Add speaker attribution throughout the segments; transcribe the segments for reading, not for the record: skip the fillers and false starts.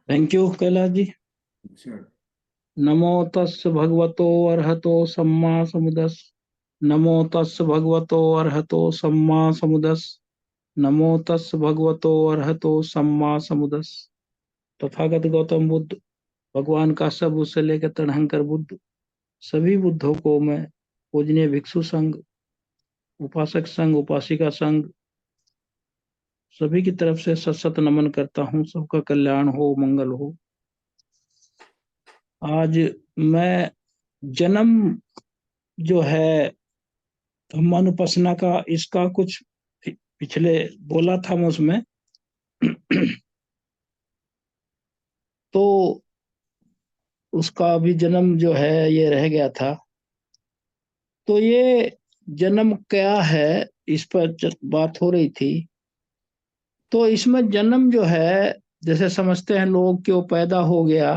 Speaker 1: Thank you Kailash ji.
Speaker 2: अच्छा।
Speaker 1: नमो तस् भगवतो अरहतो सम्मा समुदस। नमो तस् भगवतो अरहतो सम्मा समुदस। नमो तस् भगवतो अरहतो सम्मा समुदस। तथागत गौतम बुद्ध भगवान का सब उससे लेकर तड़हंकर बुद्ध सभी बुद्धों को मैं पूजनीय भिक्षु संघ, उपासक संघ, उपासिका संघ सभी की तरफ से सत सत नमन करता हूँ। सबका कल्याण हो, मंगल हो। आज मैं जन्म जो है धम्मानुपස්සना का, इसका कुछ पिछले बोला था मैं उसमें। तो उसका अभी जन्म जो है ये रह गया था। तो ये जन्म क्या है, इस पर बात हो रही थी। तो इसमें जन्म जो है, जैसे समझते हैं लोग कि वो पैदा हो गया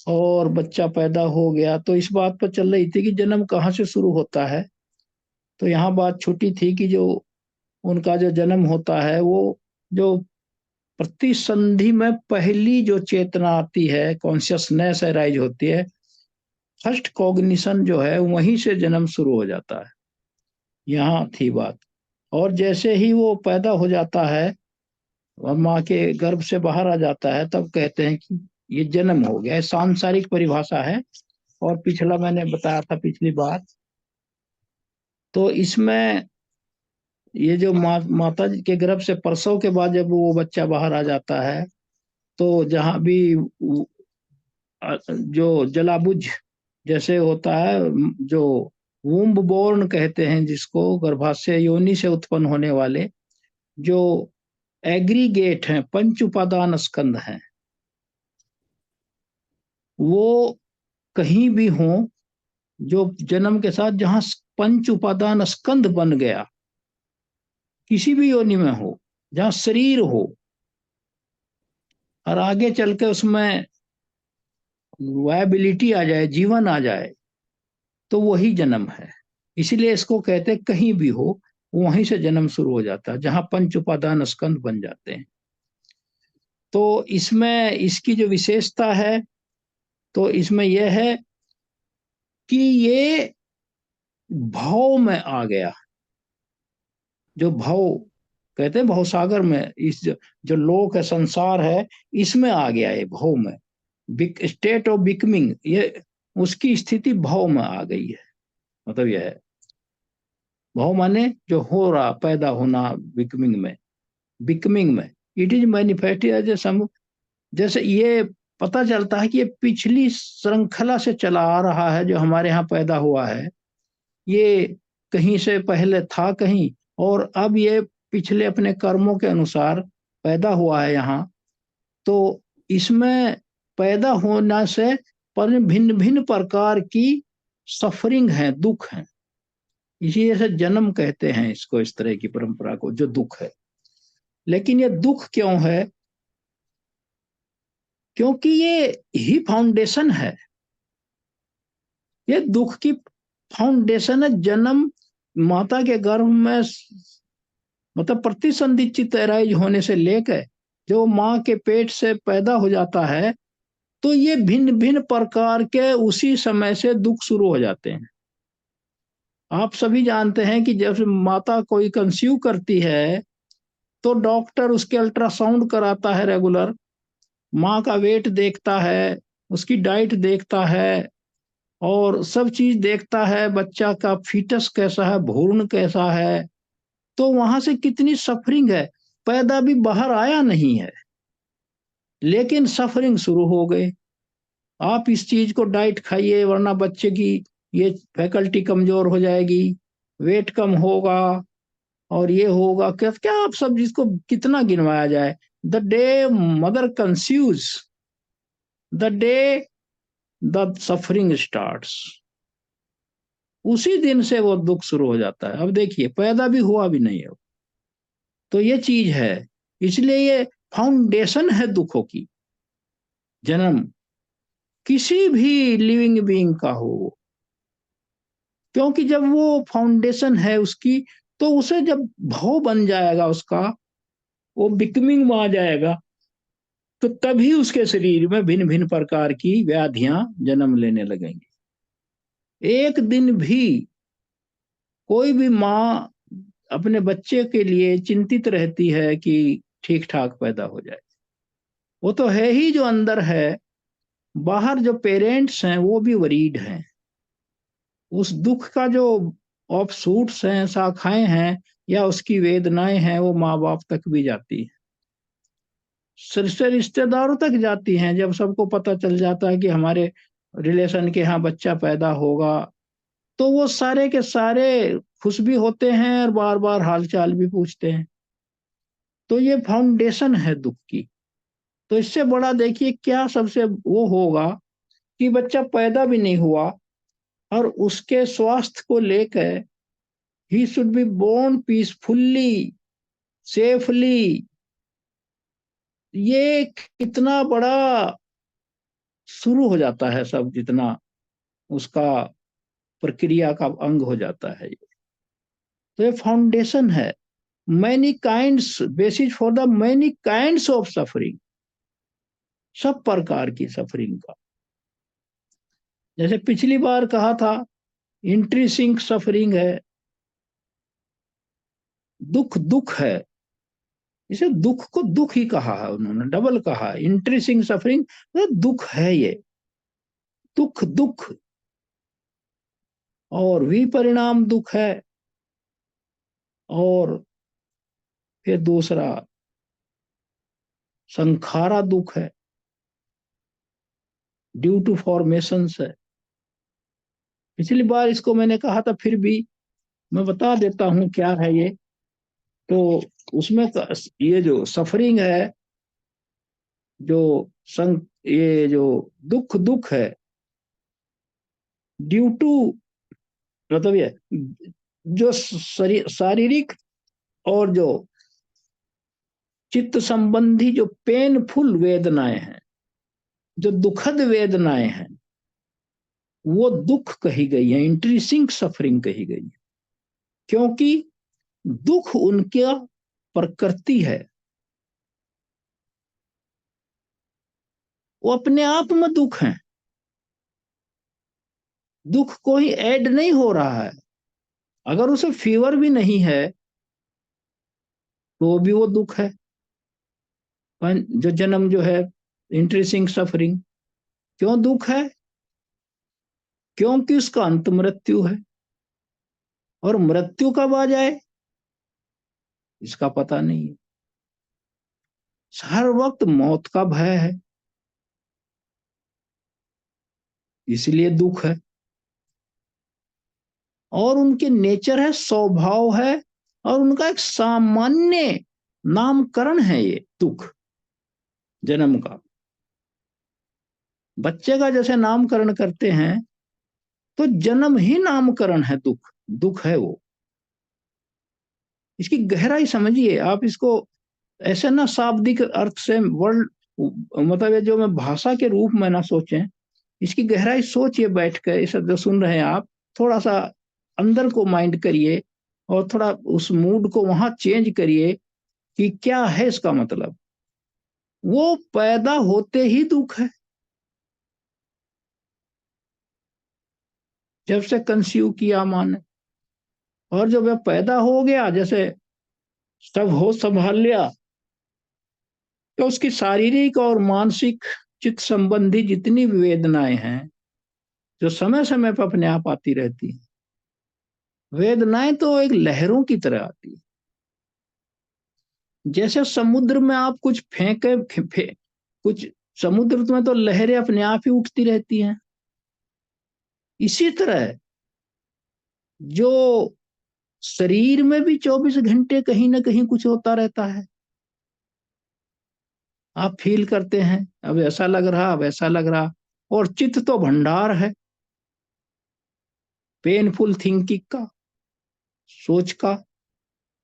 Speaker 1: और बच्चा पैदा हो गया, तो इस बात पर चल रही थी कि जन्म कहाँ से शुरू होता है। तो यहाँ बात छुटी थी कि जो उनका जो जन्म होता है वो जो प्रतिसंधि में पहली जो चेतना आती है, कॉन्शियसनेस अराइज होती है, फर्स्ट कॉग्निशन जो है वहीं से जन्म शुरू हो जाता है। यहाँ थी बात। और जैसे ही वो पैदा हो जाता है और माँ के गर्भ से बाहर आ जाता है, तब कहते हैं कि ये जन्म हो गया। सांसारिक परिभाषा है। और पिछला मैंने बताया था पिछली बार। तो इसमें ये जो माता जी के गर्भ से प्रसव के बाद जब वो बच्चा बाहर आ जाता है, तो जहाँ भी जो जलाबुझ जैसे होता है, जो वुम्ब बोर्न कहते हैं जिसको, गर्भाशय योनि से उत्पन्न होने वाले जो एग्रीगेट हैं, पंच उपादान स्कंद हैं, वो कहीं भी हो, जो जन्म के साथ जहाँ पंच उपादान स्कंद बन गया, किसी भी योनि में हो, जहाँ शरीर हो, और आगे चल के उसमें वायबिलिटी आ जाए, जीवन आ जाए, तो वही जन्म है। इसीलिए इसको कहते हैं कहीं भी हो, वहीं से जन्म शुरू हो जाता है, जहां पंच उपादान स्कंद बन जाते हैं। तो इसमें इसकी जो विशेषता है, तो इसमें यह है कि ये भाव में आ गया। जो भाव कहते हैं, भाव सागर में, इस जो लोक है, संसार है, इसमें आ गया ये भाव में। स्टेट ऑफ बिकमिंग, ये उसकी स्थिति भाव में आ गई है। मतलब यह है भाव माने जो हो रहा, पैदा होना, बिकमिंग में। बिकमिंग में it is manifested as a sum. जैसे ये पता चलता है कि ये पिछली श्रृंखला से चला आ रहा है, जो हमारे यहाँ पैदा हुआ है। ये कहीं से पहले था कहीं, और अब ये पिछले अपने कर्मों के अनुसार पैदा हुआ है यहाँ। तो इसमें पैदा होना से पर भिन्न भिन्न प्रकार की सफरिंग है, दुख है। इसी से जन्म कहते हैं इसको, इस तरह की परंपरा को, जो दुख है। लेकिन ये दुख क्यों है? क्योंकि ये ही फाउंडेशन है। ये दुख की फाउंडेशन है। जन्म माता के गर्भ में, मतलब प्रतिसंधि चित्त एराइज होने से लेकर जो माँ के पेट से पैदा हो जाता है, तो ये भिन्न भिन्न प्रकार के उसी समय से दुख शुरू हो जाते हैं। आप सभी जानते हैं कि जब माता कोई कंसीव करती है, तो डॉक्टर उसके अल्ट्रासाउंड कराता है रेगुलर, माँ का वेट देखता है, उसकी डाइट देखता है, और सब चीज देखता है, बच्चा का फीटस कैसा है, भ्रूण कैसा है। तो वहां से कितनी सफरिंग है। पैदा भी बाहर आया नहीं है, लेकिन सफरिंग शुरू हो गई। आप इस चीज को डाइट खाइए, वरना बच्चे की ये फैकल्टी कमजोर हो जाएगी, वेट कम होगा, और ये होगा क्या क्या। आप सब जिसको कितना गिनवाया जाए। The day mother conceives, the day the suffering starts, उसी दिन से वो दुख शुरू हो जाता है। अब देखिए, पैदा भी हुआ भी नहीं है, तो ये चीज है। इसलिए ये फाउंडेशन है दुखों की, जन्म किसी भी लिविंग बीइंग का हो। क्योंकि जब वो फाउंडेशन है उसकी, तो उसे जब भाव बन जाएगा उसका, वो बिकमिंग में आ जाएगा, तो तभी उसके शरीर में भिन्न भिन्न प्रकार की व्याधियां जन्म लेने लगेंगी। एक दिन भी कोई भी माँ अपने बच्चे के लिए चिंतित रहती है कि ठीक ठाक पैदा हो जाए। वो तो है ही जो अंदर है, बाहर जो पेरेंट्स हैं वो भी वरीड हैं। उस दुख का जो ऑफशूट्स हैं, शाखाएं हैं, या उसकी वेदनाएं हैं, वो माँ बाप तक भी जाती है, से रिश्तेदारों तक जाती हैं। जब सबको पता चल जाता है कि हमारे रिलेशन के यहाँ बच्चा पैदा होगा, तो वो सारे के सारे खुश भी होते हैं और बार बार हालचाल भी पूछते हैं। तो ये फाउंडेशन है दुख की। तो इससे बड़ा देखिए क्या सबसे वो होगा कि बच्चा पैदा भी नहीं हुआ और उसके स्वास्थ्य को लेकर he should be born peacefully, safely. ये कितना बड़ा शुरू हो जाता है सब, जितना उसका प्रक्रिया का अंग हो जाता है ये। तो ये फाउंडेशन है। Many kinds, basis for the many kinds of suffering, सब प्रकार की सफरिंग का। जैसे पिछली बार कहा था, इंट्रीसिंक सफरिंग है, दुख दुख है। इसे दुख को दुख ही कहा है उन्होंने, डबल कहा है। इंट्रीसिंक सफरिंग दुख है ये, दुख दुख। और विपरिणाम दुख है, और फिर दूसरा संखारा दुख है, ड्यू टू फॉर्मेशन है। पिछली बार इसको मैंने कहा था, फिर भी मैं बता देता हूं क्या है ये। तो उसमें ये जो सफरिंग है, जो ये जो दुख दुख है, ड्यू टू, मतलब ये जो शारीरिक और जो चित्त संबंधी जो पेनफुल वेदनाएं हैं, जो दुखद वेदनाएं हैं, वो दुख कही गई है, इंट्रीसिंक सफरिंग कही गई है। क्योंकि दुख उनका प्रकृति है, वो अपने आप में दुख है। दुख कोई ऐड नहीं हो रहा है। अगर उसे फीवर भी नहीं है तो भी वो दुख है। जो जन्म जो है, इंट्रीसिंग सफरिंग, क्यों दुख है? क्योंकि उसका अंत मृत्यु है। और मृत्यु कब आ जाए इसका पता नहीं है। हर वक्त मौत का भय है, इसलिए दुख है। और उनके नेचर है, स्वभाव है, और उनका एक सामान्य नामकरण है ये दुख जन्म का। बच्चे का जैसे नामकरण करते हैं, तो जन्म ही नामकरण है, दुख दुख है वो। इसकी गहराई समझिए आप इसको। ऐसे ना शाब्दिक अर्थ से वर्ड, मतलब ये जो मैं भाषा के रूप में ना सोचें, इसकी गहराई सोचिए बैठ कर। इसे जो सुन रहे हैं आप, थोड़ा सा अंदर को माइंड करिए, और थोड़ा उस मूड को वहां चेंज करिए कि क्या है इसका मतलब। वो पैदा होते ही दुख है, जब से कंसीव किया माने। और जब वह पैदा हो गया, जैसे सब होश संभाल लिया, तो उसकी शारीरिक और मानसिक चित्त संबंधी जितनी भी वेदनाएं हैं, जो समय समय पर अपने आप आती रहती हैं, वेदनाएं तो एक लहरों की तरह आती है। जैसे समुद्र में आप कुछ कुछ समुद्र में तो लहरें अपने आप ही उठती रहती हैं। इसी तरह जो शरीर में भी 24 घंटे कहीं ना कहीं कुछ होता रहता है। आप फील करते हैं, अब ऐसा लग रहा, अब ऐसा लग रहा। और चित्त तो भंडार है पेनफुल थिंकिंग का, सोच का।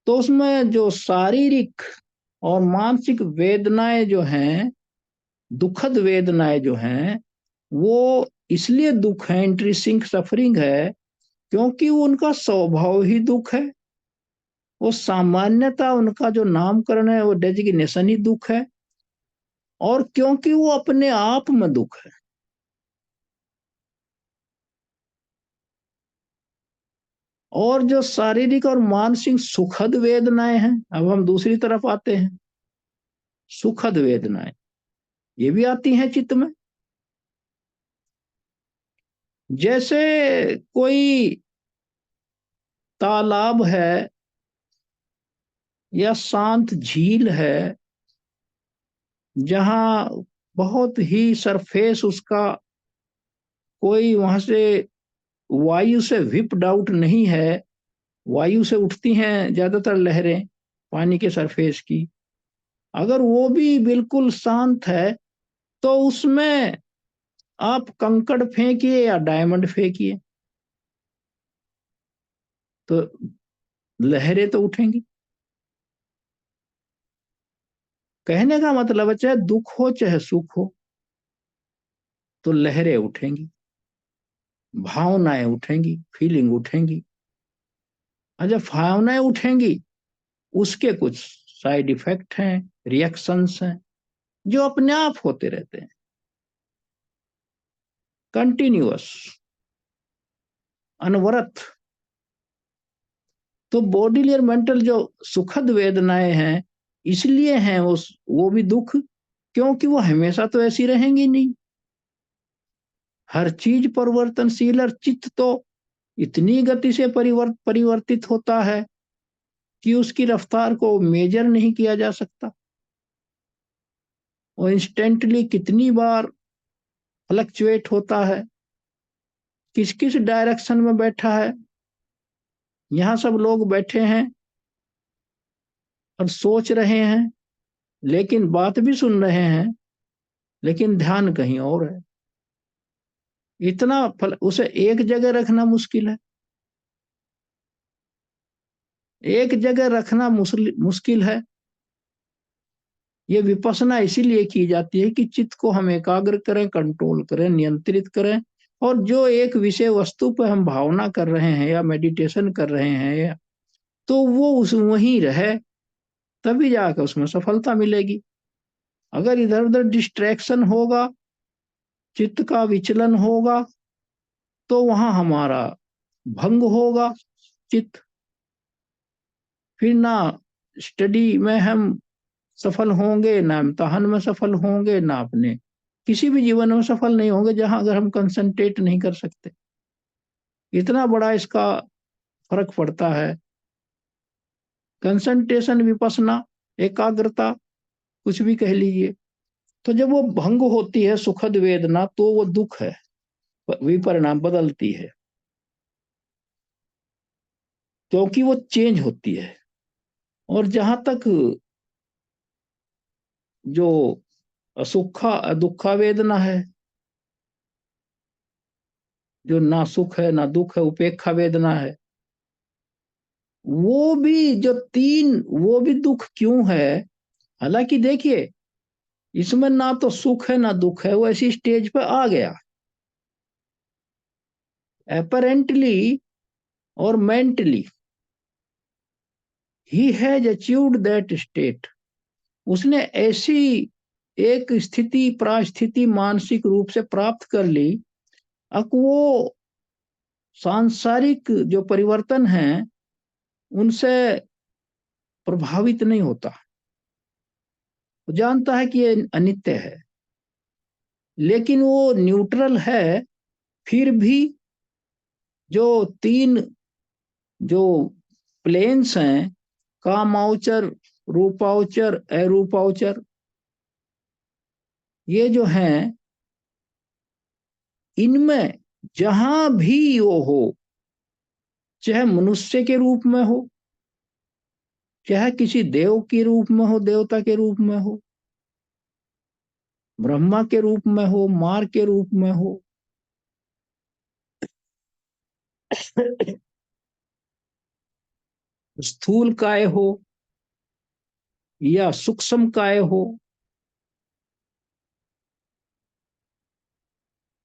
Speaker 1: तो उसमें जो शारीरिक और मानसिक वेदनाएं जो हैं, दुखद वेदनाएं जो हैं, वो इसलिए दुख है, इंट्रीसिंक सफरिंग है, क्योंकि वो उनका स्वभाव ही दुख है। वो सामान्यता, उनका जो नामकरण है, वो डेजिग्नेशन ही दुख है। और क्योंकि वो अपने आप में दुख है। और जो शारीरिक और मानसिक सुखद वेदनाएं हैं, अब हम दूसरी तरफ आते हैं। सुखद वेदनाएं ये भी आती हैं चित्त में। जैसे कोई तालाब है या शांत झील है, जहां बहुत ही सरफेस उसका कोई वहां से वायु से विप्ड आउट नहीं है। वायु से उठती हैं ज्यादातर लहरें पानी के सरफेस की। अगर वो भी बिल्कुल शांत है, तो उसमें आप कंकड़ फेंकिए या डायमंड फेंकिए, तो लहरें तो उठेंगी। कहने का मतलब है, चाहे दुख हो चाहे सुख हो, तो लहरें उठेंगी, भावनाएं उठेंगी, फीलिंग उठेंगी। और जब भावनाएं उठेंगी, उसके कुछ साइड इफेक्ट हैं, रिएक्शंस हैं, जो अपने आप होते रहते हैं, कंटिन्यूअस, अनवरत। तो बॉडी और मेंटल जो सुखद वेदनाएं हैं, इसलिए हैं वो भी दुख, क्योंकि वो हमेशा तो ऐसी रहेंगी नहीं। हर चीज परिवर्तनशील, और चित्त तो इतनी गति से परिवर्तित होता है कि उसकी रफ्तार को मेजर नहीं किया जा सकता। वो इंस्टेंटली कितनी बार फ्लक्चुएट होता है, किस किस डायरेक्शन में बैठा है। यहाँ सब लोग बैठे हैं और सोच रहे हैं, लेकिन बात भी सुन रहे हैं, लेकिन ध्यान कहीं और है। उसे एक जगह रखना मुश्किल है। एक जगह रखना मुश्किल है। ये विपස්සना इसीलिए की जाती है कि चित्त को हम एकाग्र करें, कंट्रोल करें, नियंत्रित करें। और जो एक विषय वस्तु पर हम भावना कर रहे हैं या मेडिटेशन कर रहे हैं, तो वो उस वहीं रहे, तभी जाकर उसमें सफलता मिलेगी। अगर इधर उधर डिस्ट्रैक्शन होगा, चित्त का विचलन होगा, तो वहां हमारा भंग होगा चित्त। फिर ना स्टडी में हम सफल होंगे, ना इम्तहान में सफल होंगे, ना अपने किसी भी जीवन में सफल नहीं होंगे, जहां अगर हम कंसंट्रेट नहीं कर सकते। इतना बड़ा इसका फर्क पड़ता है। कंसंट्रेशन, विपसना, एकाग्रता, कुछ भी कह लीजिए। तो जब वो भंग होती है सुखद वेदना, तो वो दुख है, विपरिणाम बदलती है, क्योंकि वो चेंज होती है। और जहां तक जो असुखा दुखा वेदना है, जो ना सुख है ना दुख है, उपेक्षा वेदना है, वो भी जो तीन, वो भी दुख क्यों है? हालांकि देखिए, इसमें ना तो सुख है ना दुख है, वो ऐसी स्टेज पर आ गया अपेरेंटली और mentally, he has achieved that state. उसने ऐसी एक स्थिति, प्रास्थिति मानसिक रूप से प्राप्त कर ली। अब वो सांसारिक जो परिवर्तन है, उनसे प्रभावित नहीं होता। वो जानता है कि ये अनित्य है, लेकिन वो न्यूट्रल है। फिर भी जो तीन जो प्लेन्स हैं, कामाउचर, रूपाउचर, अरूपाउचर, ये जो हैं, इनमें जहां भी वो हो, चाहे मनुष्य के रूप में हो, चाहे किसी देव के रूप में हो, देवता के रूप में हो, ब्रह्मा के रूप में हो, मार के रूप में हो, स्थूल काय हो या सूक्ष्म काय हो,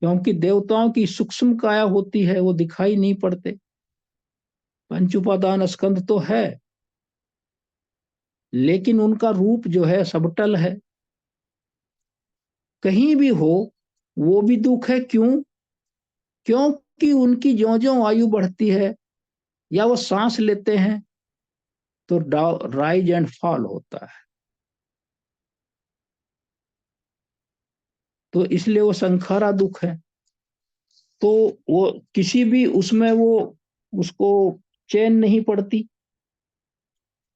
Speaker 1: क्योंकि देवताओं की सूक्ष्म काया होती है, वो दिखाई नहीं पड़ते। पंच उपादान स्कंद तो है, लेकिन उनका रूप जो है सबटल है। कहीं भी हो वो भी दुख है। क्यों? क्योंकि उनकी ज्यो ज्यो आयु बढ़ती है या वो सांस लेते हैं तो राइज एंड फॉल होता है, तो इसलिए वो संखारा दुख है। तो वो किसी भी उसमें वो उसको चैन नहीं पड़ती,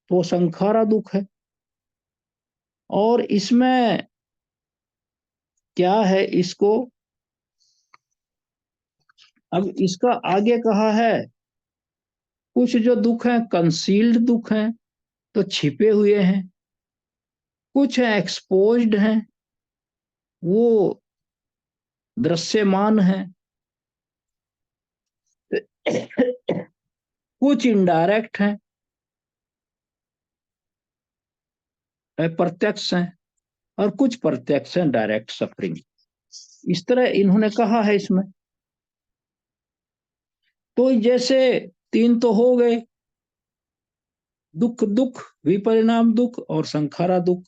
Speaker 1: तो संखारा दुख है। और इसमें क्या है इसको, अब इसका आगे कहा है, कुछ जो दुख हैं कंसील्ड दुख हैं, तो छिपे हुए हैं। कुछ है एक्सपोज्ड हैं, वो दृश्यमान है। कुछ इनडायरेक्ट हैं, प्रत्यक्ष हैं। और कुछ प्रत्यक्ष हैं, डायरेक्ट सफरिंग। इस तरह इन्होंने कहा है इसमें। तो जैसे तीन तो हो गए, दुख दुख, विपरिणाम दुख और संखारा दुख।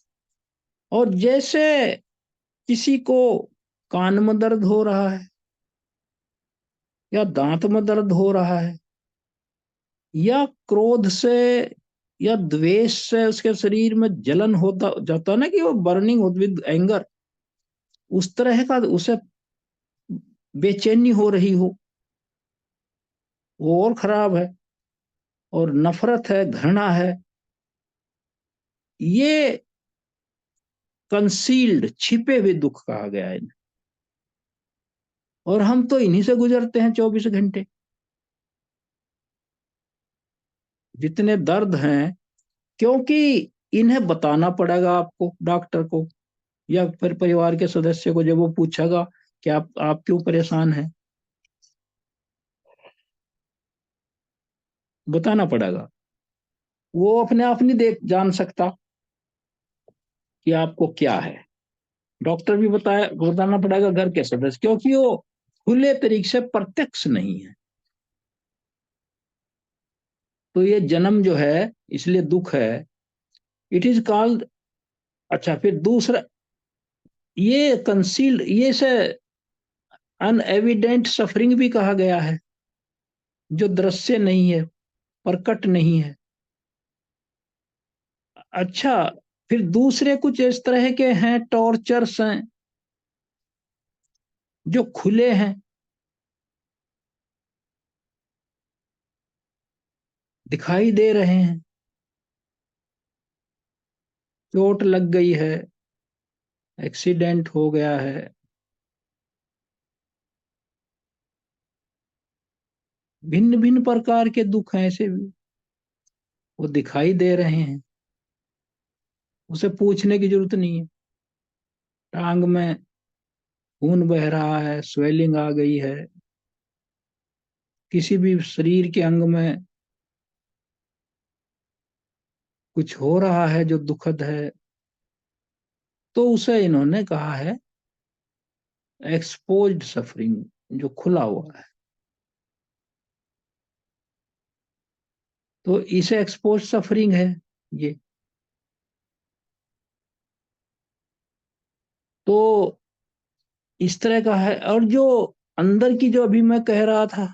Speaker 1: और जैसे किसी को कान में दर्द हो रहा है या दांत में दर्द हो रहा है या क्रोध से या द्वेष से उसके शरीर में जलन होता जाता है ना, कि वो बर्निंग हो विद एंगर, उस तरह का उसे बेचैनी हो रही हो, वो और खराब है। और नफरत है, घृणा है, ये कंसील्ड छिपे हुए दुख कहा गया है। और हम तो इन्हीं से गुजरते हैं 24 घंटे। जितने दर्द हैं, क्योंकि इन्हें बताना पड़ेगा आपको, डॉक्टर को या फिर परिवार के सदस्य को, जब वो पूछेगा कि आप क्यों परेशान हैं, बताना पड़ेगा। वो अपने आप नहीं देख जान सकता कि आपको क्या है। डॉक्टर भी बताना पड़ेगा, घर के सदस्य, क्योंकि वो खुले तरीके से प्रत्यक्ष नहीं है। तो ये जन्म जो है इसलिए दुख है, इट इज कॉल्ड। अच्छा, फिर दूसरा, ये कंसील्ड, ये से अनएविडेंट सफरिंग भी कहा गया है, जो दृश्य नहीं है, प्रकट नहीं है। अच्छा, फिर दूसरे कुछ इस तरह के हैं, टॉर्चर्स हैं जो खुले हैं, दिखाई दे रहे हैं। चोट लग गई है, एक्सीडेंट हो गया है, भिन्न भिन्न प्रकार के दुख हैं ऐसे भी, वो दिखाई दे रहे हैं। उसे पूछने की जरूरत नहीं है। टांग में खून बह रहा है, स्वेलिंग आ गई है, किसी भी शरीर के अंग में कुछ हो रहा है जो दुखद है, तो उसे इन्होंने कहा है एक्सपोज्ड सफरिंग, जो खुला हुआ है। तो इसे एक्सपोज सफरिंग है ये। तो इस तरह का है। और जो अंदर की, जो अभी मैं कह रहा था,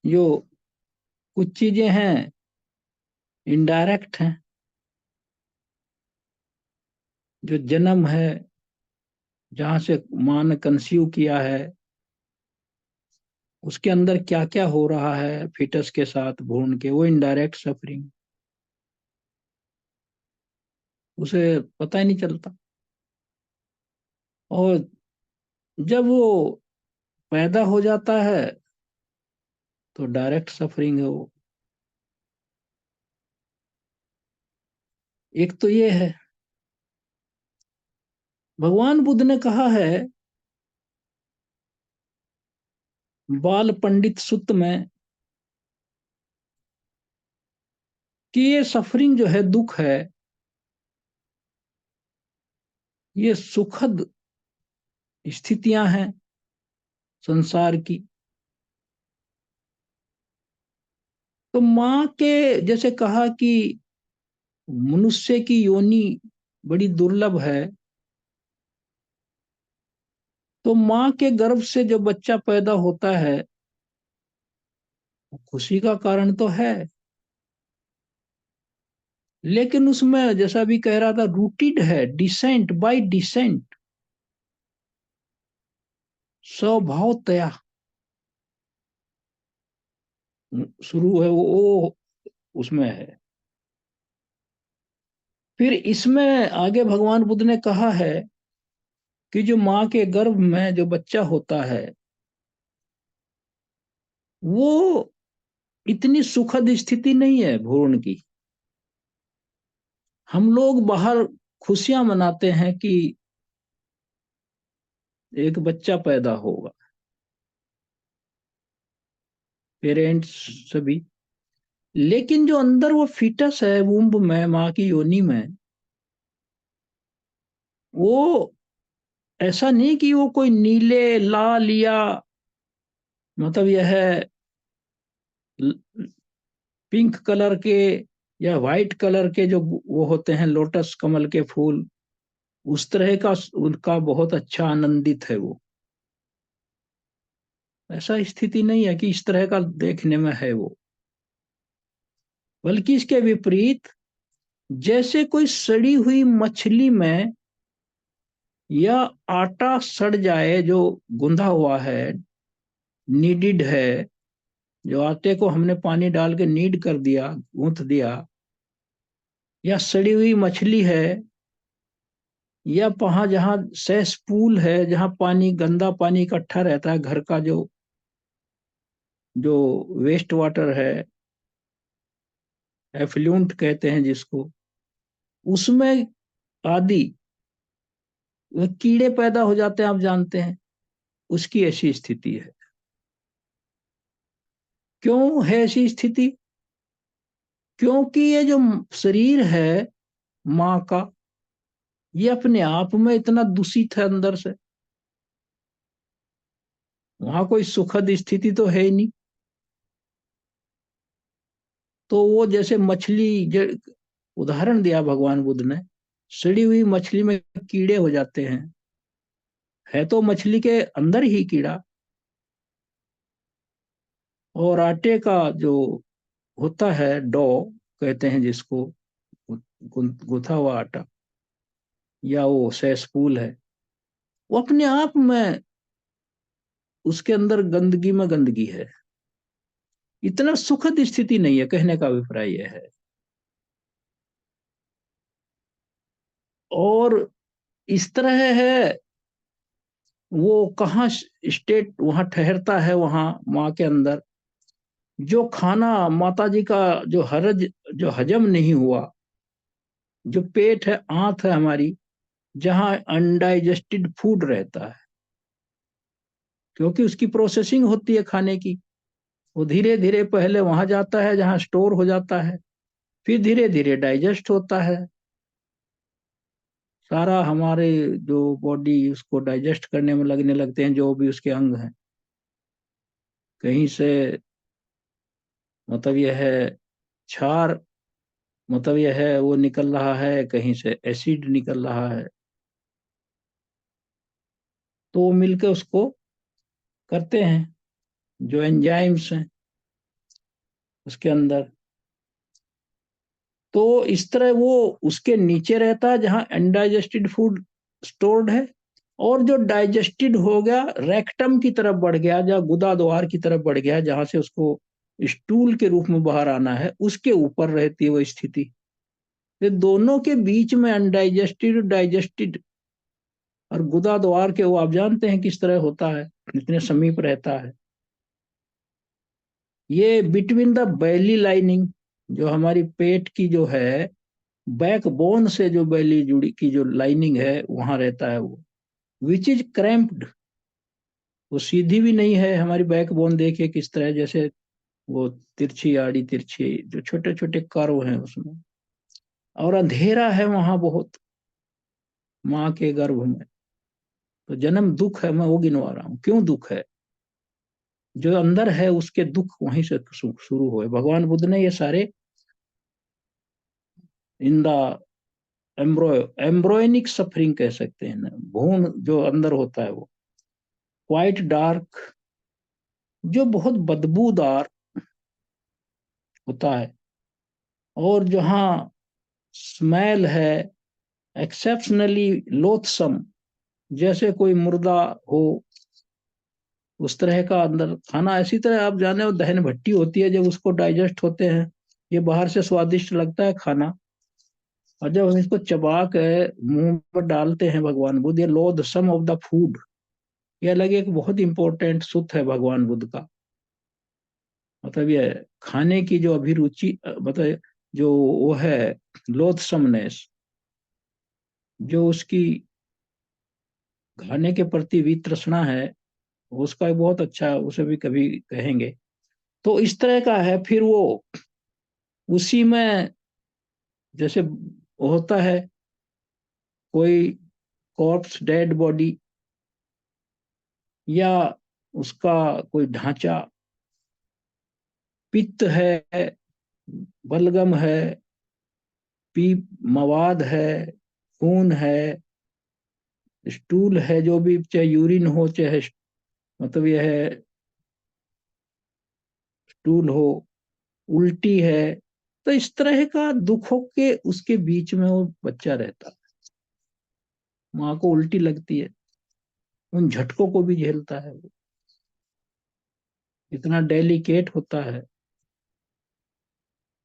Speaker 1: जो कुछ चीजें हैं इनडायरेक्ट हैं, जो जन्म है, जहां से मां ने कंसीव किया है, उसके अंदर क्या क्या हो रहा है फिटस के साथ भ्रूण के, वो इनडायरेक्ट सफरिंग, उसे पता ही नहीं चलता। और जब वो पैदा हो जाता है तो डायरेक्ट सफरिंग है वो। एक तो ये है। भगवान बुद्ध ने कहा है बाल पंडित सुत्त में, कि ये सफरिंग जो है, दुख है, ये सुखद स्थितियां हैं संसार की। तो माँ के, जैसे कहा कि मनुष्य की योनि बड़ी दुर्लभ है, तो माँ के गर्भ से जो बच्चा पैदा होता है खुशी का कारण तो है, लेकिन उसमें जैसा भी कह रहा था रूटेड है, डिसेंट बाय डिसेंट, स्वभावतया शुरू है वो उसमें है। फिर इसमें आगे भगवान बुद्ध ने कहा है कि जो माँ के गर्भ में जो बच्चा होता है वो इतनी सुखद स्थिति नहीं है भ्रूण की। हम लोग बाहर खुशियां मनाते हैं कि एक बच्चा पैदा होगा, पेरेंट्स सभी, लेकिन जो अंदर वो फीटस है वुम्ब में, माँ की योनि में, वो ऐसा नहीं कि वो कोई नीले लाल या मतलब यह है पिंक कलर के या वाइट कलर के जो वो होते हैं लोटस कमल के फूल, उस तरह का उनका बहुत अच्छा आनंदित है वो। ऐसा स्थिति नहीं है कि इस तरह का देखने में है वो, बल्कि इसके विपरीत, जैसे कोई सड़ी हुई मछली में या आटा सड़ जाए जो गुंधा हुआ है, नीडिड है, जो आटे को हमने पानी डाल के नीड कर दिया, गूंथ दिया, या सड़ी हुई मछली है, या वहां जहाँ सेसपूल है जहाँ पानी गंदा पानी इकट्ठा रहता है, घर का जो जो वेस्ट वाटर है, एफ्लुएंट कहते हैं जिसको, उसमें आदि कीड़े पैदा हो जाते हैं, आप जानते हैं, उसकी ऐसी स्थिति है। क्यों है ऐसी स्थिति? क्योंकि ये जो शरीर है माँ का, ये अपने आप में इतना दूषित है अंदर से, वहां कोई सुखद स्थिति तो है ही नहीं। तो वो जैसे मछली, उदाहरण दिया भगवान बुद्ध ने, सड़ी हुई मछली में कीड़े हो जाते हैं, है तो मछली के अंदर ही कीड़ा, और आटे का जो होता है डो कहते हैं जिसको, गुथा हुआ आटा, या वो सेसपूल है, वो अपने आप में उसके अंदर गंदगी में गंदगी है। इतना सुखद स्थिति नहीं है, कहने का अभिप्राय यह है। और इस तरह है, वो कहाँ स्टेट वहां ठहरता है, वहां माँ के अंदर जो खाना माता जी का जो जो हजम नहीं हुआ, जो पेट है, आंत है हमारी, जहाँ अनडाइजेस्टेड फूड रहता है, क्योंकि उसकी प्रोसेसिंग होती है खाने की, वो धीरे धीरे पहले वहां जाता है जहाँ स्टोर हो जाता है, फिर धीरे धीरे डाइजेस्ट होता है, सारा हमारे जो बॉडी उसको डाइजेस्ट करने में लगने लगते हैं, जो भी उसके अंग हैं, कहीं से मतलब यह है क्षार, मतलब यह है वो निकल रहा है, कहीं से एसिड निकल रहा है, तो वो मिलके उसको करते हैं, जो एंजाइम्स हैं उसके अंदर। तो इस तरह वो उसके नीचे रहता है जहाँ अनडाइजेस्टेड फूड स्टोर्ड है, और जो डाइजेस्टेड हो गया रेक्टम की तरफ बढ़ गया, जहाँ गुदा द्वार की तरफ बढ़ गया, जहाँ से उसको स्टूल के रूप में बाहर आना है, उसके ऊपर रहती है वो स्थिति। ये दोनों के बीच में अनडाइजेस्टेड डाइजेस्टेड और गुदा द्वार के, वो आप जानते हैं किस तरह होता है, इतने समीप रहता है। ये बिटवीन द बैली लाइनिंग, जो हमारी पेट की जो है बैकबोन से जो बैली जुड़ी की जो लाइनिंग है वहां रहता है वो, विच इज क्रैम्प्ड, वो सीधी भी नहीं है हमारी बैकबोन, देखिए किस तरह, जैसे वो तिरछी आड़ी तिरछी जो छोटे छोटे कर्व हैं उसमें, और अंधेरा है वहां बहुत, माँ के गर्भ में। तो जन्म दुख है, मैं वो गिनवा रहा हूँ, क्यों दुख है, जो अंदर है उसके दुख वहीं से शुरू हुए। भगवान बुद्ध ने ये सारे इन द एम्ब्रोयनिक सफरिंग कह सकते हैं ना, भ्रूण जो अंदर होता है वो, क्वाइट डार्क, जो बहुत बदबूदार होता है, और जहाँ स्मेल है एक्सेप्शनली लोथसम, जैसे कोई मुर्दा हो, उस तरह का अंदर खाना। इसी तरह आप जाने, वो दहन भट्टी होती है, जब उसको डाइजेस्ट होते हैं, ये बाहर से स्वादिष्ट लगता है खाना, और जब हम इसको चबा के मुंह पर डालते हैं भगवान बुद्ध, ये लोद सम ऑफ द फूड, ये अलग एक बहुत इंपॉर्टेंट सूत्र है भगवान बुद्ध का। मतलब ये खाने की जो अभिरुचि, मतलब जो वो है लोथसमनेस, जो उसकी खाने के प्रति वितृष्णा है, उसका बहुत अच्छा, उसे भी कभी कहेंगे। तो इस तरह का है। फिर वो उसी में जैसे होता है कोई कॉर्प्स, डेड बॉडी, या उसका कोई ढांचा, पित्त है, बलगम है, पी मवाद है, खून है, स्टूल है, जो भी, चाहे यूरिन हो, चाहे मतलब यह है स्टूल हो, उल्टी है। तो इस तरह का दुखों के उसके बीच में वो बच्चा रहता है। माँ को उल्टी लगती है, उन झटकों को भी झेलता है वो, इतना डेलिकेट होता है।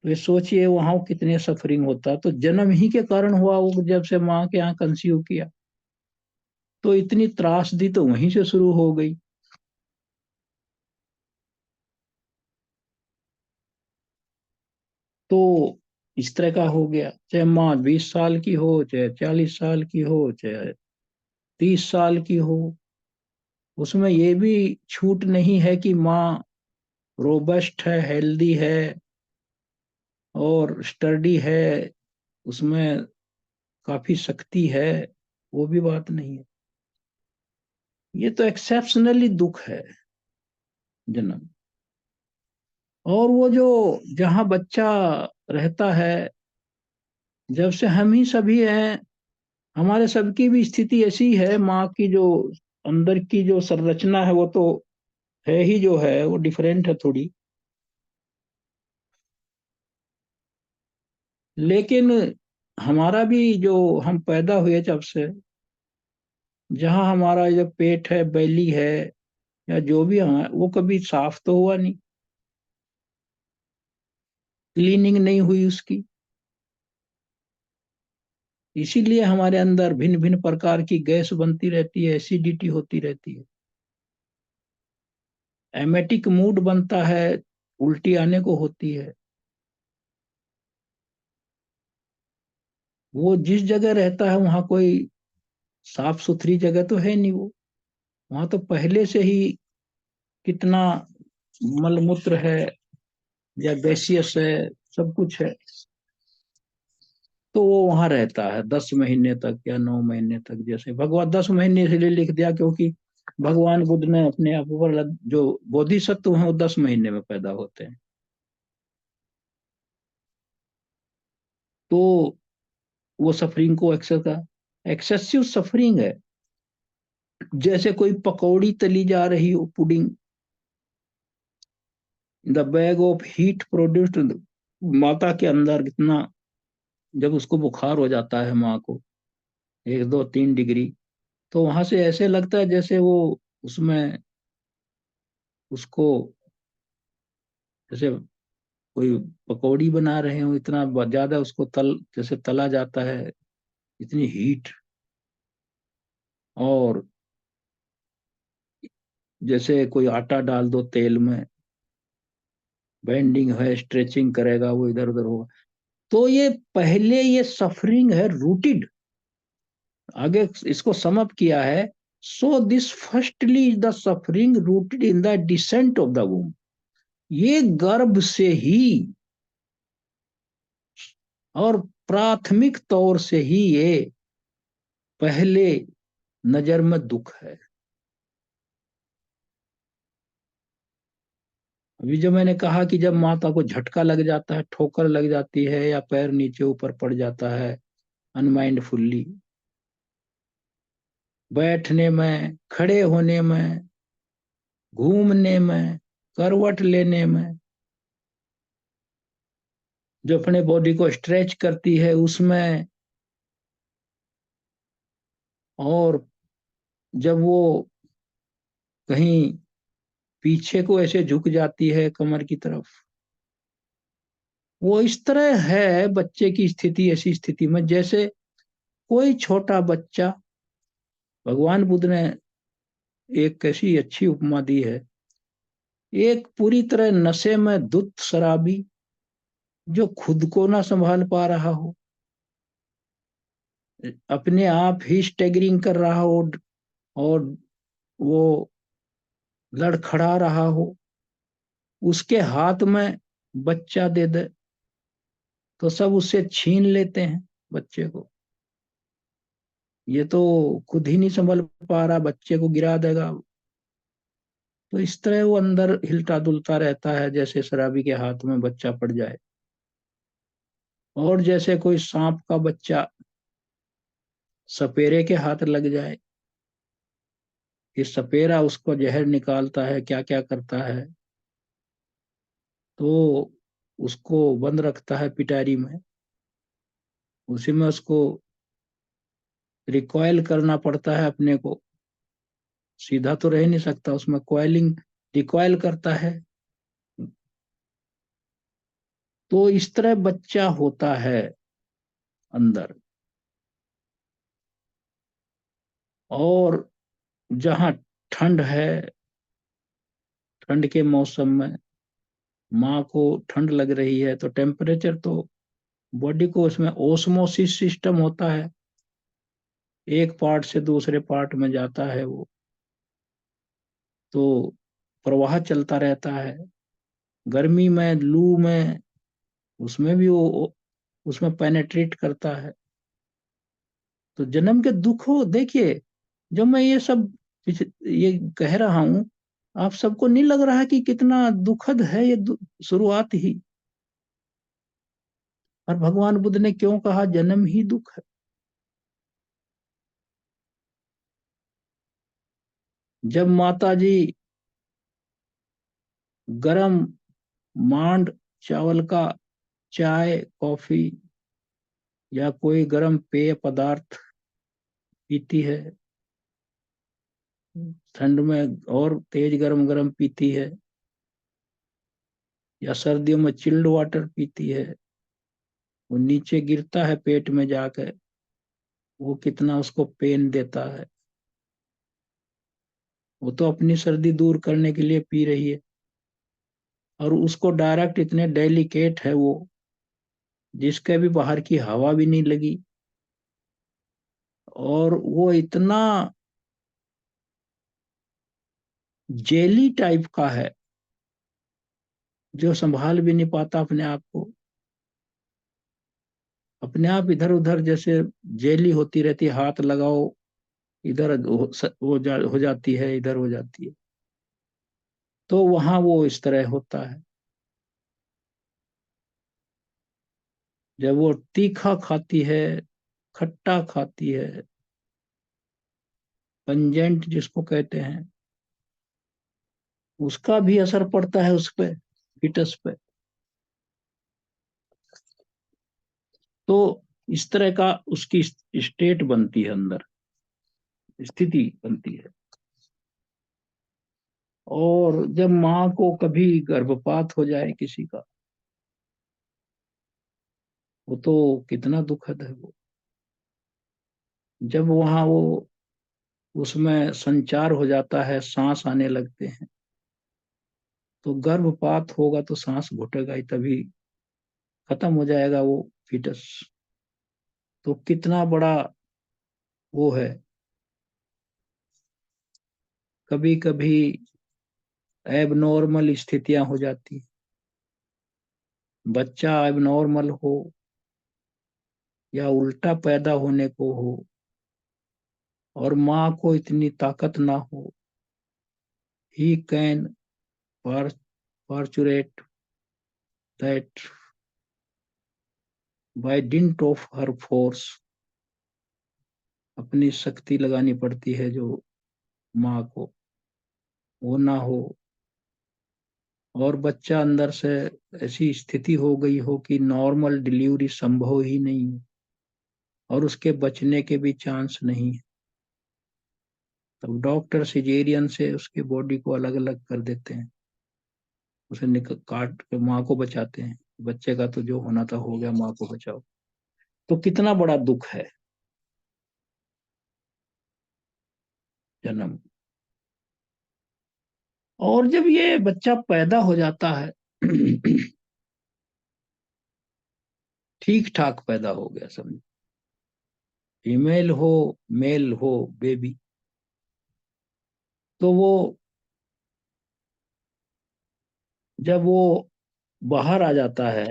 Speaker 1: तो ये सोचिए वहां कितने सफरिंग होता। तो जन्म ही के कारण हुआ वो, जब से माँ के यहाँ कंसीव किया, तो इतनी त्रासदी तो वहीं से शुरू हो गई। तो इस तरह का हो गया, चाहे माँ 20 साल की हो, चाहे 40 साल की हो, चाहे 30 साल की हो, उसमें ये भी छूट नहीं है कि माँ रोबस्ट है, हेल्दी है और स्टर्डी है, उसमें काफी शक्ति है, वो भी बात नहीं है। ये तो एक्सेप्शनली दुख है जन्म। और वो जो जहाँ बच्चा रहता है, जब से हम ही सभी हैं, हमारे सबकी भी स्थिति ऐसी है। माँ की जो अंदर की जो संरचना है, वो तो है ही, जो है वो डिफरेंट है थोड़ी, लेकिन हमारा भी जो हम पैदा हुए जब से, जहाँ हमारा जो पेट है, बैली है, या जो भी है, वो कभी साफ तो हुआ नहीं, क्लीनिंग नहीं हुई उसकी। इसीलिए हमारे अंदर भिन्न भिन्न प्रकार की गैस बनती रहती है, एसिडिटी होती रहती है, एमेटिक मूड बनता है, उल्टी आने को होती है। वो जिस जगह रहता है वहां कोई साफ सुथरी जगह तो है नहीं, वो वहां तो पहले से ही कितना मलमूत्र है या गैसियस है, सब कुछ है। तो वो वहां रहता है 10 महीने तक या 9 महीने तक। जैसे भगवान 10 महीने इसलिए लिख दिया क्योंकि भगवान बुद्ध ने अपने आप पर, जो बोधिसत्व हैं वो 10 महीने में पैदा होते हैं। तो वो सफरिंग को एक्सेसिव सफरिंग है। जैसे कोई पकौड़ी तली जा रही हो, pudding, the bag of heat produced, माता के अंदर कितना, जब उसको बुखार हो जाता है माँ को 1 2 3 डिग्री, तो वहां से ऐसे लगता है जैसे वो उसमें उसको, जैसे कोई पकौड़ी बना रहे हो, इतना ज्यादा उसको जैसे तला जाता है, इतनी हीट। और जैसे कोई आटा डाल दो तेल में, बेंडिंग है, स्ट्रेचिंग करेगा, वो इधर उधर होगा। तो ये पहले ये सफरिंग है रूटेड। आगे इसको समअप किया है, so this firstly is the suffering rooted in the descent of the वूम। ये गर्भ से ही और प्राथमिक तौर से ही ये पहले नजर में दुख है। अभी जो मैंने कहा कि जब माता को झटका लग जाता है, ठोकर लग जाती है, या पैर नीचे ऊपर पड़ जाता है अनमाइंडफुल्ली, बैठने में, खड़े होने में, घूमने में, करवट लेने में, जो अपने बॉडी को स्ट्रेच करती है उसमें, और जब वो कहीं पीछे को ऐसे झुक जाती है कमर की तरफ, वो इस तरह है बच्चे की स्थिति, ऐसी स्थिति में जैसे कोई छोटा बच्चा। भगवान बुद्ध ने एक कैसी अच्छी उपमा दी है, एक पूरी तरह नशे में धुत शराबी जो खुद को ना संभाल पा रहा हो, अपने आप ही स्टेगरिंग कर रहा हो, और वो लड़खड़ा रहा हो, उसके हाथ में बच्चा दे दे तो सब उससे छीन लेते हैं बच्चे को। ये तो खुद ही नहीं संभल पा रहा, बच्चे को गिरा देगा। तो इस तरह वो अंदर हिलता डुलता रहता है जैसे शराबी के हाथ में बच्चा पड़ जाए, और जैसे कोई सांप का बच्चा सपेरे के हाथ लग जाए, कि सपेरा उसको जहर निकालता है, क्या क्या करता है, तो उसको बंद रखता है पिटारी में, उसी में उसको रिकॉयल करना पड़ता है अपने को, सीधा तो रह नहीं सकता, उसमें कॉइलिंग रिकॉयल करता है। तो इस तरह बच्चा होता है अंदर। और जहाँ ठंड है, ठंड के मौसम में माँ को ठंड लग रही है, तो टेम्परेचर तो बॉडी को, उसमें ओस्मोसिस सिस्टम होता है, एक पार्ट से दूसरे पार्ट में जाता है वो, तो प्रवाह चलता रहता है। गर्मी में, लू में, उसमें भी वो उसमें पेनेट्रेट करता है। तो जन्म के दुख हो, देखिए, जब मैं ये सब ये कह रहा हूं, आप सबको नहीं लग रहा कि कितना दुखद है ये शुरुआत ही। और भगवान बुद्ध ने क्यों कहा जन्म ही दुख है? जब माता जी गरम मांड चावल का चाय, कॉफी या कोई गरम पेय पदार्थ पीती है, ठंड में और तेज गरम गरम पीती है, या सर्दियों में चिल्ड वाटर पीती है, वो नीचे गिरता है पेट में जाकर, वो कितना उसको पेन देता है। वो तो अपनी सर्दी दूर करने के लिए पी रही है, और उसको डायरेक्ट, इतने डेलिकेट है वो, जिसके भी बाहर की हवा भी नहीं लगी, और वो इतना जेली टाइप का है, जो संभाल भी नहीं पाता अपने आप को, अपने आप इधर उधर जैसे जेली होती रहती है, हाथ लगाओ इधर हो जाती है, इधर हो जाती है। तो वहां वो इस तरह होता है। जब वो तीखा खाती है, खट्टा खाती है, पंजेंट जिसको कहते हैं, उसका भी असर पड़ता है उस पे, फीटस पे। तो इस तरह का उसकी स्टेट बनती है अंदर, स्थिति बनती है। और जब माँ को कभी गर्भपात हो जाए किसी का, वो तो कितना दुखद है वो। जब वहां वो उसमें संचार हो जाता है, सांस आने लगते हैं, तो गर्भपात होगा तो सांस घुटेगा ही, तभी खत्म हो जाएगा वो फीटस। तो कितना बड़ा वो है। कभी कभी एबनॉर्मल स्थितियां हो जाती, बच्चा एबनॉर्मल हो या उल्टा पैदा होने को हो, और माँ को इतनी ताकत ना हो, he can perpetrate that by dint of her force, अपनी शक्ति लगानी पड़ती है जो माँ को, वो ना हो, और बच्चा अंदर से ऐसी स्थिति हो गई हो कि नॉर्मल डिलीवरी संभव ही नहीं है और उसके बचने के भी चांस नहीं है, तब डॉक्टर सिजेरियन से उसके बॉडी को अलग अलग कर देते हैं, उसे निकल काट के माँ को बचाते हैं। बच्चे का तो जो होना था हो गया, माँ को बचाओ। तो कितना बड़ा दुख है जन्म। और जब ये बच्चा पैदा हो जाता है ठीक ठाक पैदा हो गया समझो, फीमेल हो मेल हो बेबी, तो वो जब वो बाहर आ जाता है,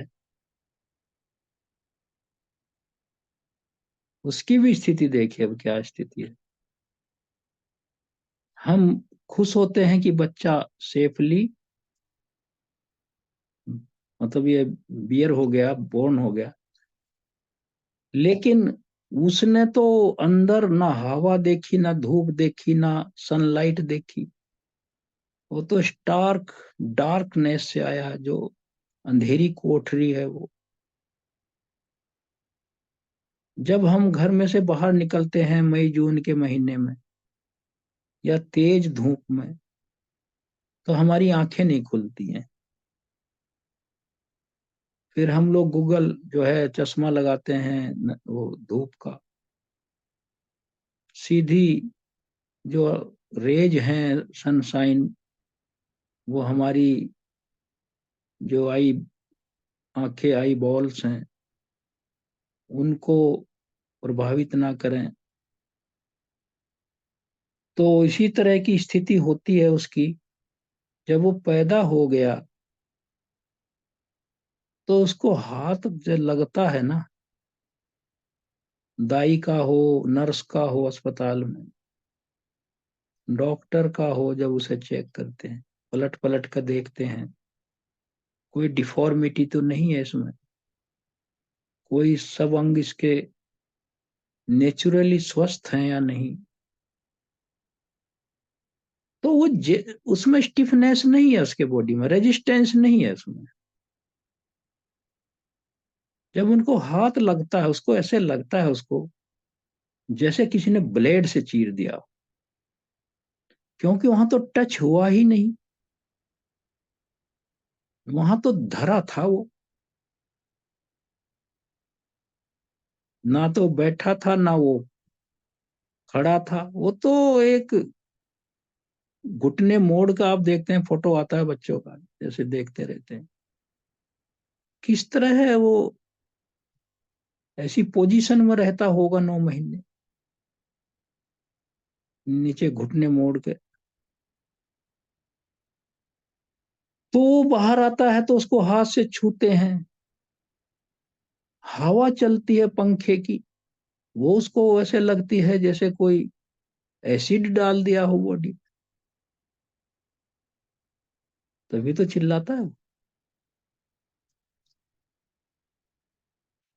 Speaker 1: उसकी भी स्थिति देखिए अब क्या स्थिति है। हम खुश होते हैं कि बच्चा सेफली, मतलब ये बियर हो गया, बोर्न हो गया, लेकिन उसने तो अंदर ना हवा देखी, ना धूप देखी, ना सनलाइट देखी, वो तो स्टार्क डार्कनेस से आया, जो अंधेरी कोठरी है वो। जब हम घर में से बाहर निकलते हैं मई जून के महीने में या तेज धूप में, तो हमारी आंखें नहीं खुलती हैं। फिर हम लोग गूगल जो है चश्मा लगाते हैं वो धूप का, सीधी जो रेज हैं सनशाइन, वो हमारी जो आंखें आई बॉल्स हैं उनको प्रभावित ना करें। तो इसी तरह की स्थिति होती है उसकी। जब वो पैदा हो गया तो उसको हाथ जो लगता है ना, दाई का हो, नर्स का हो अस्पताल में, डॉक्टर का हो, जब उसे चेक करते हैं, पलट पलट कर देखते हैं, कोई डिफॉर्मिटी तो नहीं है इसमें, कोई सब अंग इसके नेचुरली स्वस्थ हैं या नहीं, तो वो उसमें स्टिफनेस नहीं है, उसके बॉडी में रेजिस्टेंस नहीं है उसमें। जब उनको हाथ लगता है, उसको ऐसे लगता है उसको जैसे किसी ने ब्लेड से चीर दिया, क्योंकि वहां तो टच हुआ ही नहीं, वहां तो धरा था वो, ना तो बैठा था ना वो खड़ा था, वो तो एक घुटने मोड़ का, आप देखते हैं फोटो आता है बच्चों का, जैसे देखते रहते हैं किस तरह है वो, ऐसी पोजीशन में रहता होगा 9 महीने, नीचे घुटने मोड़ के। तो वो बाहर आता है तो उसको हाथ से छूते हैं, हवा चलती है पंखे की, वो उसको ऐसे लगती है जैसे कोई एसिड डाल दिया हो बॉडी, तभी तो चिल्लाता है।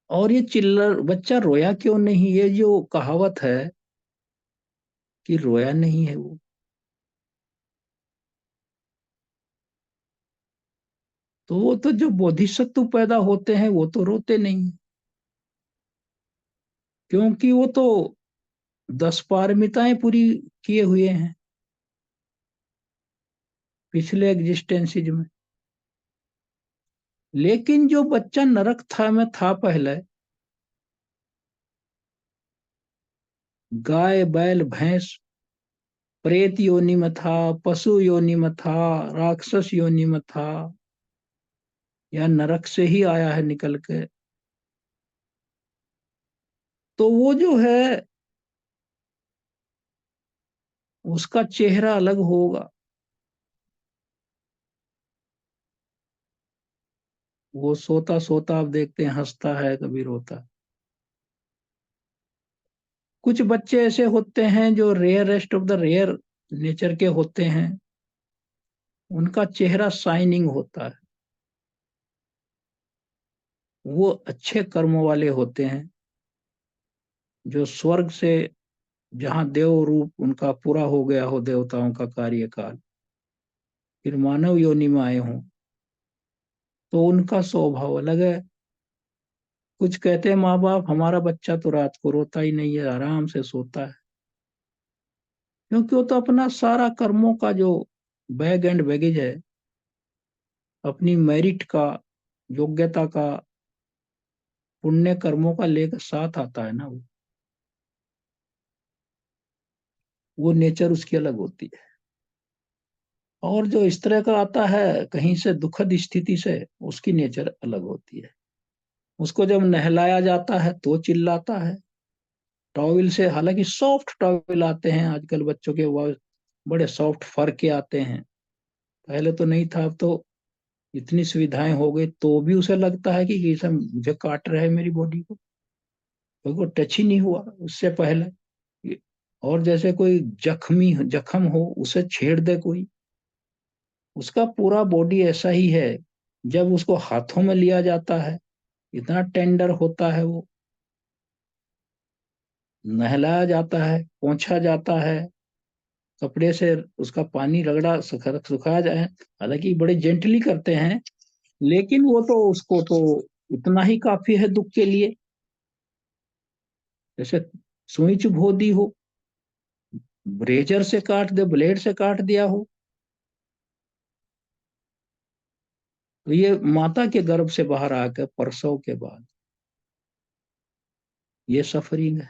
Speaker 1: और ये चिल्ला बच्चा रोया क्यों नहीं, ये जो कहावत है कि रोया नहीं है वो, तो वो तो जो बोधिसत्व पैदा होते हैं वो तो रोते नहीं, क्योंकि वो तो 10 पारमिताएं पूरी किए हुए हैं पिछले एग्जिस्टेंसीज में। लेकिन जो बच्चा नरक था में था पहले, गाय बैल भैंस प्रेत योनि में था, पशु योनि में था, राक्षस योनि में था, या नरक से ही आया है निकल के, तो वो जो है उसका चेहरा अलग होगा। वो सोता सोता आप देखते हैं हंसता है, कभी रोता है। कुछ बच्चे ऐसे होते हैं जो rarest of the rare nature के होते हैं, उनका चेहरा शाइनिंग होता है, वो अच्छे कर्मों वाले होते हैं, जो स्वर्ग से जहाँ देव रूप उनका पूरा हो गया हो, देवताओं का कार्यकाल, फिर मानव योनि में आए हों, तो उनका स्वभाव अलग है। कुछ कहते हैं माँ बाप, हमारा बच्चा तो रात को रोता ही नहीं है, आराम से सोता है, क्योंकि वो तो अपना सारा कर्मों का जो बैग एंड बैगेज है, अपनी मेरिट का, योग्यता का, पुण्य कर्मों का लेकर साथ आता है ना, वो नेचर उसकी अलग होती है। और जो इस तरह का आता है कहीं से दुखद स्थिति से, उसकी नेचर अलग होती है। उसको जब नहलाया जाता है तो चिल्लाता है, टॉवल से, हालांकि सॉफ्ट टॉवल आते हैं आजकल बच्चों के, वो बड़े सॉफ्ट फर के आते हैं, पहले तो नहीं था, अब तो इतनी सुविधाएं हो गई, तो भी उसे लगता है कि ये सब मुझे काट रहा है मेरी बॉडी को, क्योंकि वो टच ही नहीं हुआ उससे पहले। और जैसे कोई जख्म हो, उसे छेड़ दे कोई, उसका पूरा बॉडी ऐसा ही है। जब उसको हाथों में लिया जाता है, इतना टेंडर होता है वो, नहलाया जाता है, पोंछा जाता है, कपड़े से उसका पानी रगड़ा सुखाया जाए, हालांकि बड़े जेंटली करते हैं, लेकिन वो तो उसको तो इतना ही काफी है दुख के लिए। जैसे सुई चुभो दी हो, ब्रेजर से काट दे, ब्लेड से काट दिया हो, तो ये माता के गर्भ से बाहर आकर प्रसव के बाद ये सफरिंग है।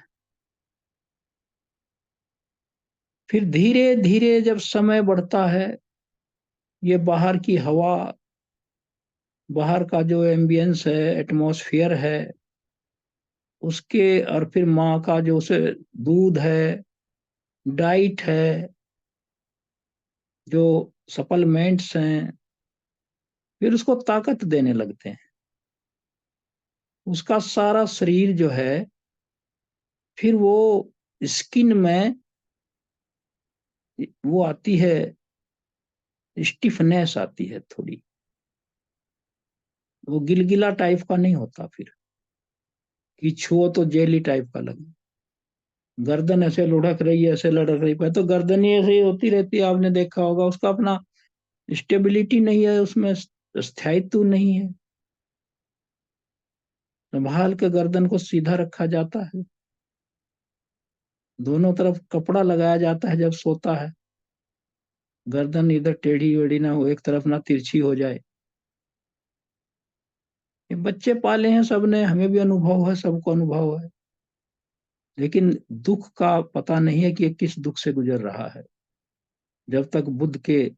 Speaker 1: फिर धीरे धीरे जब समय बढ़ता है, ये बाहर की हवा, बाहर का जो एम्बियंस है, एटमॉस्फेयर है, उसके, और फिर माँ का जो उसे दूध है, डाइट है, जो सप्लीमेंट्स हैं, फिर उसको ताकत देने लगते हैं। उसका सारा शरीर जो है, फिर वो स्किन में वो आती है, स्टिफनेस आती है थोड़ी, वो गिलगिला टाइप का नहीं होता फिर, कि छुओ तो जेली टाइप का लगे। गर्दन ऐसे लुढ़क रही है, ऐसे लुढ़क रही है, तो गर्दन ही ऐसे ही होती रहती है, आपने देखा होगा, उसका अपना स्टेबिलिटी नहीं है, उसमें स्थायित्व नहीं है। संभाल के गर्दन को सीधा रखा जाता है, दोनों तरफ कपड़ा लगाया जाता है जब सोता है, गर्दन इधर टेढ़ी वेढ़ी ना हो, एक तरफ ना तिरछी हो जाए। ये बच्चे पाले हैं सबने, हमें भी अनुभव है, सबको अनुभव है, लेकिन दुख का पता नहीं है कि ये किस दुख से गुजर रहा है, जब तक बुद्ध के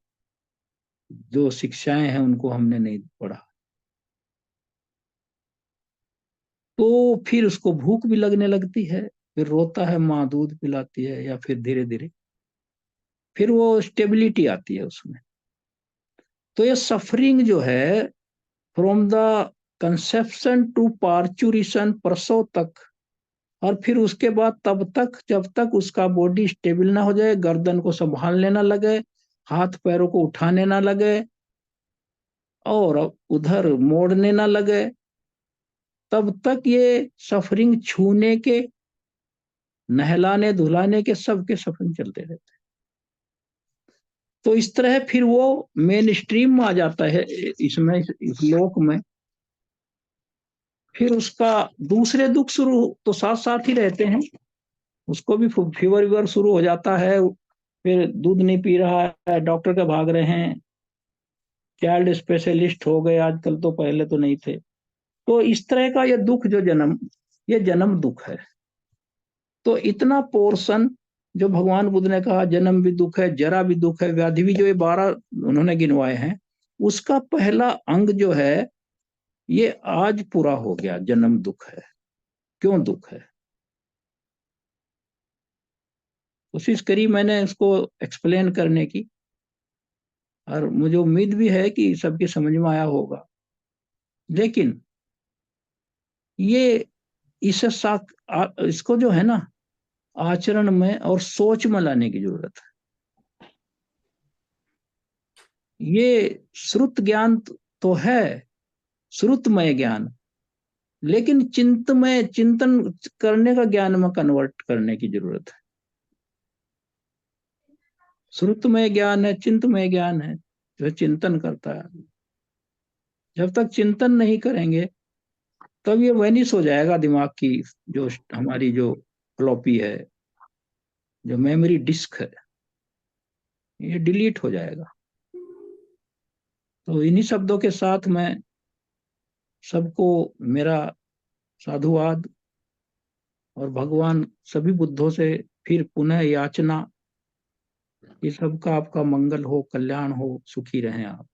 Speaker 1: जो शिक्षाएं हैं उनको हमने नहीं पढ़ा। तो फिर उसको भूख भी लगने लगती है, फिर रोता है, माँ दूध पिलाती है, या फिर धीरे धीरे फिर वो स्टेबिलिटी आती है उसमें। तो ये सफरिंग जो है, फ्रॉम द कंसेप्शन टू पार्चुरिशन, प्रसव तक, और फिर उसके बाद तब तक जब तक उसका बॉडी स्टेबल ना हो जाए, गर्दन को संभालने ना लगे, हाथ पैरों को उठाने ना लगे, और उधर मोड़ने ना लगे, तब तक ये सफरिंग, छूने के, नहलाने धुलाने के, सबके सफरिंग चलते रहते हैं। तो इस तरह फिर वो मेन स्ट्रीम में आ जाता है, इसमें, इस लोक में। फिर उसका दूसरे दुख शुरू तो साथ साथ ही रहते हैं, उसको भी फीवर वीवर शुरू हो जाता है, फिर दूध नहीं पी रहा है, डॉक्टर के भाग रहे हैं, चाइल्ड स्पेशलिस्ट हो गए आजकल, तो पहले तो नहीं थे। तो इस तरह का ये दुख जो जन्म, ये जन्म दुख है। तो इतना पोर्शन जो भगवान बुद्ध ने कहा, जन्म भी दुख है, जरा भी दुख है, व्याधि भी, जो ये 12 उन्होंने गिनवाए हैं, उसका पहला अंग जो है, ये आज पूरा हो गया, जन्म दुख है। क्यों दुख है, कोशिश करी मैंने इसको एक्सप्लेन करने की, और मुझे उम्मीद भी है कि सबकी समझ में आया होगा। लेकिन ये इसको जो है ना, आचरण में और सोच में लाने की जरूरत है। ये श्रुत ज्ञान तो है, श्रुतमय ज्ञान, लेकिन चिंतन करने का ज्ञान में कन्वर्ट करने की जरूरत है। श्रुत में ज्ञान है, चिंत में ज्ञान है, जो चिंतन करता है। जब तक चिंतन नहीं करेंगे तब ये वैनिश हो जाएगा दिमाग की, जो हमारी जो फ्लॉपी है, जो मेमोरी डिस्क है, ये डिलीट हो जाएगा। तो इन्हीं शब्दों के साथ मैं सबको मेरा साधुवाद, और भगवान सभी बुद्धों से फिर पुनः याचना, ये सबका आपका मंगल हो, कल्याण हो, सुखी रहें आप।